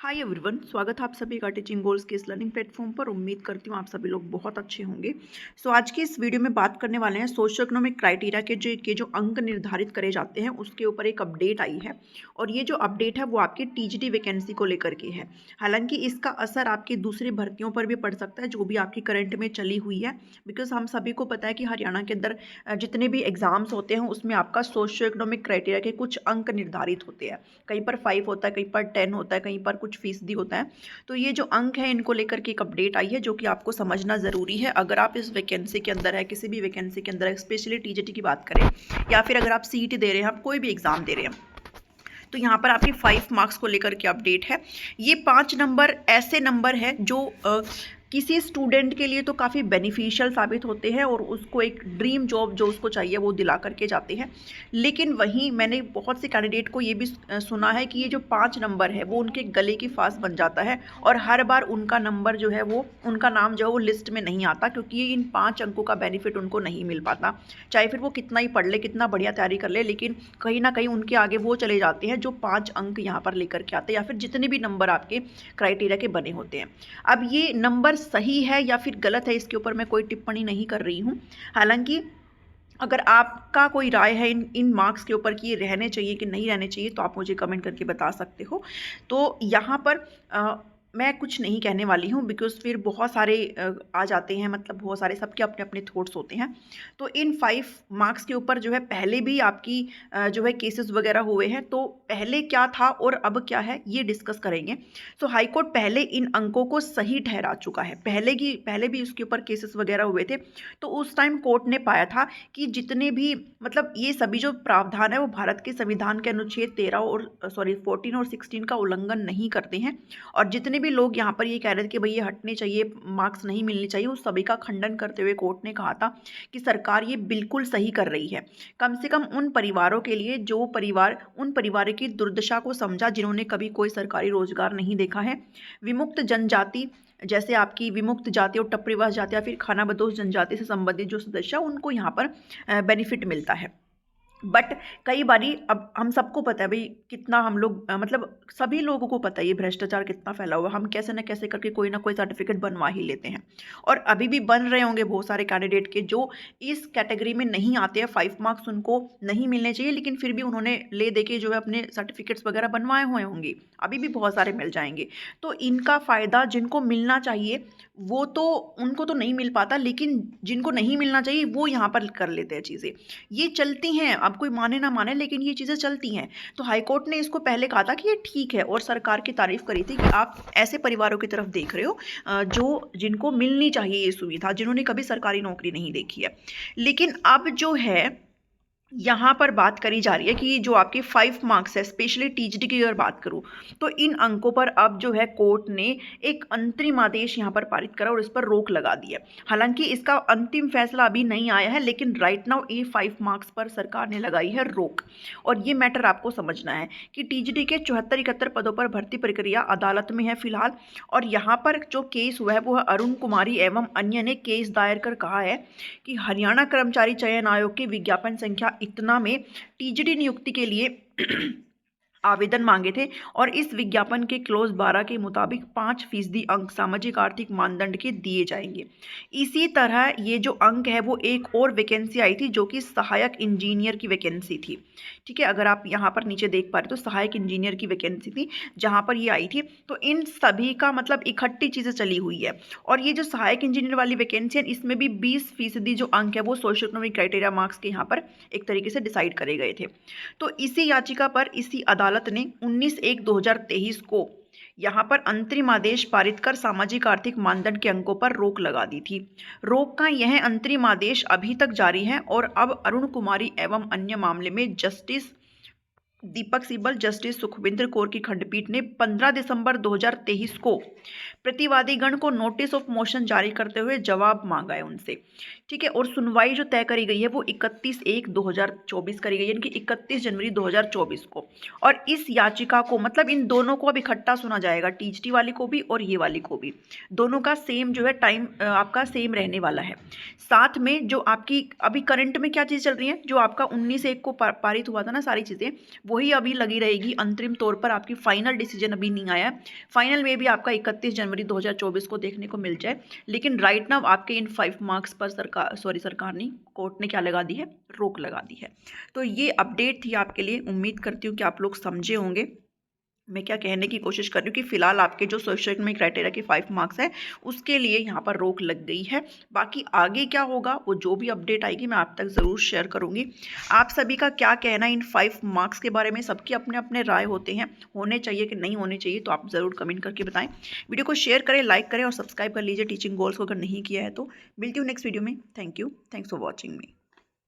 Hi everyone, स्वागत है आप सभी का टीचिंग गोल्स के इस लर्निंग प्लेटफॉर्म पर। उम्मीद करती हूँ आप सभी लोग बहुत अच्छे होंगे। आज की इस वीडियो में बात करने वाले हैं सोशियो इकोनॉमिक क्राइटेरिया के जो अंक निर्धारित करे जाते हैं उसके ऊपर एक अपडेट आई है। और ये जो अपडेट है वो आपकी टीजीटी वैकेंसी को लेकर के है। हालांकि इसका असर आपकी दूसरी भर्तियों पर भी पड़ सकता है जो भी आपकी करंट में चली हुई है। बिकॉज हम सभी को पता है कि हरियाणा के अंदर जितने भी एग्जाम्स होते हैं उसमें आपका सोशियो इकोनॉमिक क्राइटेरिया के कुछ अंक निर्धारित होते हैं। कहीं पर 5 होता है, कहीं पर 10 होता है, कहीं पर कुछ फीसदी होता है। तो ये जो अंक है इनको लेकर के एक अपडेट आई है जो कि आपको समझना ज़रूरी है अगर आप इस वैकेंसी के अंदर है, किसी भी वैकेंसी के अंदर, स्पेशली टीजीटी की बात करें या फिर अगर आप सीईटी दे रहे हैं, आप कोई भी एग्जाम दे रहे हैं। तो यहाँ पर आपकी 5 मार्क्स को लेकर के अपडेट है। ये 5 नंबर ऐसे नंबर है जो किसी स्टूडेंट के लिए तो काफ़ी बेनिफिशियल साबित होते हैं और उसको एक ड्रीम जॉब जो उसको चाहिए वो दिला करके जाते हैं। लेकिन वहीं मैंने बहुत से कैंडिडेट को ये भी सुना है कि ये जो 5 नंबर है वो उनके गले की फांस बन जाता है और हर बार उनका नंबर जो है वो, उनका नाम जो है वो लिस्ट में नहीं आता, क्योंकि इन 5 अंकों का बेनिफिट उनको नहीं मिल पाता। चाहे फिर वो कितना ही पढ़ ले, कितना बढ़िया तैयारी कर ले, लेकिन कहीं ना कहीं उनके आगे वो चले जाते हैं जो 5 अंक यहाँ पर लेकर के आते हैं या फिर जितने भी नंबर आपके क्राइटेरिया के बने होते हैं। अब ये नंबर सही है या फिर गलत है इसके ऊपर मैं कोई टिप्पणी नहीं कर रही हूँ। हालांकि अगर आपका कोई राय है इन मार्क्स के ऊपर कि ये रहने चाहिए कि नहीं रहने चाहिए तो आप मुझे कमेंट करके बता सकते हो। तो यहाँ पर मैं कुछ नहीं कहने वाली हूँ बिकॉज फिर बहुत सारे आ जाते हैं, मतलब बहुत सारे, सबके अपने अपने थॉट्स होते हैं। तो इन 5 मार्क्स के ऊपर जो है पहले भी आपकी जो है केसेस वगैरह हुए हैं, तो पहले क्या था और अब क्या है ये डिस्कस करेंगे। तो हाई कोर्ट पहले इन अंकों को सही ठहरा चुका है। पहले भी उसके ऊपर केसेस वगैरह हुए थे। तो उस टाइम कोर्ट ने पाया था कि जितने भी, मतलब ये सभी जो प्रावधान है वो भारत के संविधान के अनुच्छेद 14 और 16 का उल्लंघन नहीं करते हैं। और जितने भी लोग यहाँ पर ये कह रहे थे कि भाई ये हटने चाहिए, मार्क्स नहीं मिलने चाहिए, उस सभी का खंडन करते हुए कोर्ट ने कहा था कि सरकार ये बिल्कुल सही कर रही है। कम से कम उन परिवारों के लिए उन परिवारों की दुर्दशा को समझा जिन्होंने कभी कोई सरकारी रोजगार नहीं देखा है। विमुक्त जनजाति, जैसे आपकी विमुक्त जाति और टप्परीवास जाति या फिर खानाबदोश जनजाति से संबंधित जो सदस्य, उनको यहाँ पर बेनिफिट मिलता है। बट कई बारी, अब हम सबको पता है भाई कितना हम लोग मतलब सभी लोगों को पता है ये भ्रष्टाचार कितना फैला हुआ है। हम कैसे न कैसे करके कोई ना कोई सर्टिफिकेट बनवा ही लेते हैं और अभी भी बन रहे होंगे बहुत सारे कैंडिडेट के जो इस कैटेगरी में नहीं आते हैं। 5 मार्क्स उनको नहीं मिलने चाहिए लेकिन फिर भी उन्होंने ले दे के जो है अपने सर्टिफिकेट्स वगैरह बनवाए हुए होंगे। अभी भी बहुत सारे मिल जाएंगे। तो इनका फ़ायदा जिनको मिलना चाहिए वो तो, उनको तो नहीं मिल पाता, लेकिन जिनको नहीं मिलना चाहिए वो यहाँ पर कर लेते हैं चीज़ें। ये चलती हैं, अब कोई माने ना माने लेकिन ये चीज़ें चलती हैं। तो हाईकोर्ट ने इसको पहले कहा था कि ये ठीक है और सरकार की तारीफ करी थी कि आप ऐसे परिवारों की तरफ देख रहे हो जो जिनको मिलनी चाहिए ये सुविधा, जिन्होंने कभी सरकारी नौकरी नहीं देखी है। लेकिन अब जो है यहाँ पर बात करी जा रही है कि जो आपके 5 मार्क्स है, स्पेशली टीजीटी की अगर बात करूँ तो इन अंकों पर अब जो है कोर्ट ने एक अंतरिम आदेश यहाँ पर पारित करा और इस पर रोक लगा दी है। हालांकि इसका अंतिम फैसला अभी नहीं आया है लेकिन राइट नाउ ये 5 मार्क्स पर सरकार ने लगाई है रोक। और ये मैटर आपको समझना है कि टीजीटी के 74-71 पदों पर भर्ती प्रक्रिया अदालत में है फिलहाल। और यहाँ पर जो केस हुआ है वो है अरुण कुमारी एवं अन्य ने केस दायर कर कहा है कि हरियाणा कर्मचारी चयन आयोग की विज्ञापन संख्या इतना में टीजीटी नियुक्ति के लिए आवेदन मांगे थे और इस विज्ञापन के क्लोज 12 के मुताबिक 5% अंक सामाजिक आर्थिक मानदंड के दिए जाएंगे। इसी तरह ये जो अंक है वो एक और वैकेंसी आई थी जो कि सहायक इंजीनियर की वैकेंसी थी। ठीक है, अगर आप यहाँ पर नीचे देख पा रहे तो सहायक इंजीनियर की वैकेंसी थी जहाँ पर ये आई थी। तो इन सभी का मतलब इकट्ठी चीज़ें चली हुई है। और ये जो सहायक इंजीनियर वाली वैकेंसी है इसमें भी 20% जो अंक है वो सोशियो इकोनॉमिक क्राइटेरिया मार्क्स के यहाँ पर एक तरीके से डिसाइड करे गए थे। तो इसी याचिका पर इसी अदालत ने 19/1/2023 को यहाँ पर अंतरिम आदेश पारित कर सामाजिक आर्थिक मानदंड के अंकों पर रोक लगा दी थी। रोक का यह अंतरिम आदेश अभी तक जारी है और अब अरुण कुमारी एवं अन्य मामले में जस्टिस दीपक सिब्बल, जस्टिस सुखविंद्र कौर की खंडपीठ ने 15 दिसंबर 2023 को प्रतिवादीगण को नोटिस ऑफ मोशन जारी करते हुए जवाब मांगा है उनसे। ठीक है, और सुनवाई जो तय करी गई है वो 31/1/2024 करी गई है, यानी कि 31 जनवरी 2024 को। और इस याचिका को, मतलब इन दोनों को अब इकट्ठा सुना जाएगा, टीजीटी वाली को भी और ये वाली को भी। दोनों का सेम जो है टाइम आपका सेम रहने वाला है। साथ में जो आपकी अभी करंट में क्या चीज़ चल रही है, जो आपका 19/1 को पारित हुआ था ना सारी चीज़ें, वही अभी लगी रहेगी। अंतरिम तौर पर आपकी फाइनल डिसीजन अभी नहीं आया है। फाइनल में भी आपका 31 जनवरी 2024 को देखने को मिल जाए। लेकिन राइट नाउ आपके इन 5 मार्क्स पर सरकार नहीं, कोर्ट ने क्या लगा दी है, रोक लगा दी है। तो ये अपडेट थी आपके लिए। उम्मीद करती हूँ कि आप लोग समझे होंगे मैं क्या कहने की कोशिश कर रही हूँ कि फिलहाल आपके जो सोशल इकोनॉमिक क्राइटेरिया के 5 मार्क्स है उसके लिए यहाँ पर रोक लग गई है। बाकी आगे क्या होगा वो जो भी अपडेट आएगी मैं आप तक ज़रूर शेयर करूँगी। आप सभी का क्या कहना है इन 5 मार्क्स के बारे में? सबके अपने अपने राय होते हैं, होने चाहिए कि नहीं होने चाहिए, तो आप ज़रूर कमेंट करके बताएं। वीडियो को शेयर करें, लाइक करें और सब्सक्राइब कर लीजिए टीचिंग गोल्स को अगर नहीं किया है तो। मिलती हूँ नेक्स्ट वीडियो में। Thank you, thanks for watching me.